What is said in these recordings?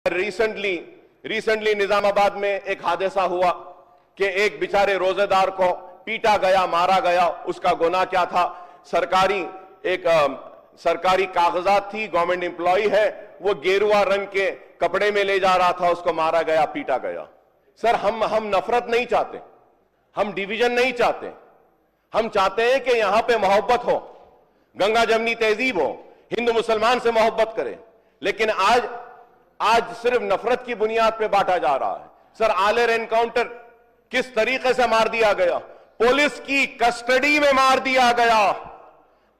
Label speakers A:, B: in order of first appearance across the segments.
A: Recently نظام آباد میں ایک حادثہ ہوا کہ ایک بیچارے روزےدار کو پیٹا گیا، مارا گیا۔ اس کا گناہ کیا تھا؟ سرکاری کاغذات تھی، گورنمنٹ امپلائی ہے، وہ گیروا رنگ کے کپڑے میں لے جا رہا تھا، اس کو مارا گیا، پیٹا گیا۔ سر ہم نفرت نہیں چاہتے، ہم ڈیویژن نہیں چاہتے، ہم چاہتے ہیں کہ یہاں پہ محبت ہو، گنگا جمنی تہذیب ہو، ہندو مسلمان سے محبت کرے۔ لیکن آج صرف نفرت کی بنیاد پہ بانٹا جا رہا ہے۔ سر آلر انکاؤنٹر کس طریقے سے مار دیا گیا؟ پولیس کی کسٹڈی میں مار دیا گیا۔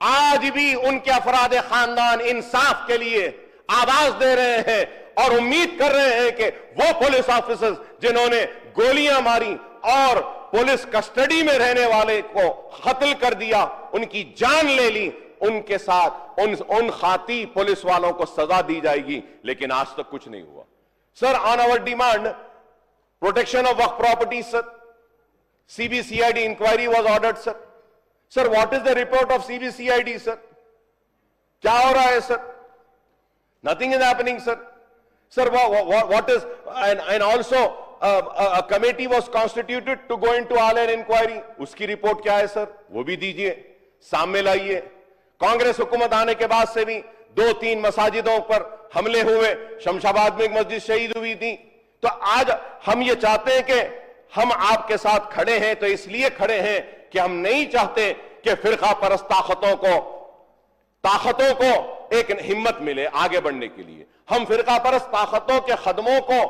A: آج بھی ان کے افراد خاندان انصاف کے لیے آواز دے رہے ہیں اور امید کر رہے ہیں کہ وہ پولیس آفیسرز جنہوں نے گولیاں ماری اور پولیس کسٹڈی میں رہنے والے کو قتل کر دیا، ان کی جان لے لی، ان کے ساتھ ان خاطی پولیس والوں کو سزا دی جائے گی۔ لیکن آج تک کچھ نہیں ہوا۔ سر آن آور ڈیمانڈ پروٹیکشن آف وقف property, sir CBCID inquiry was ordered, sir. Sir, what is the report of CBCID, sir? کیا ہو رہا ہے, sir? Nothing is happening, sir. Sir, what is, and also a committee was constituted to go into Aler inquiry. اس کی report کیا ہے, sir? وہ بھی دیجئے, سامنے لائیے. کانگریس حکومت آنے کے بعد سے بھی 2-3 مساجدوں پر حملے ہوئے. شمشاباد میں ایک مسجد شہید ہوئی تھی. تو آج ہم یہ چاہتے ہیں کہ ہم آپ کے ساتھ کھڑے ہیں تو اس لیے کھڑے ہیں کہ ہم نہیں چاہتے کہ فرقہ پرست طاقتوں کو ایک ہمت ملے آگے بڑھنے کے لیے. ہم فرقہ پرست طاقتوں کے قدموں کو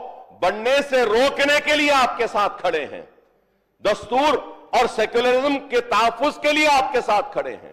A: بڑھنے سے روکنے کے لیے آپ کے ساتھ کھڑے ہیں. دستور اور سیکولرزم کے تحفظ کے لیے آپ کے ساتھ کھڑے ہیں.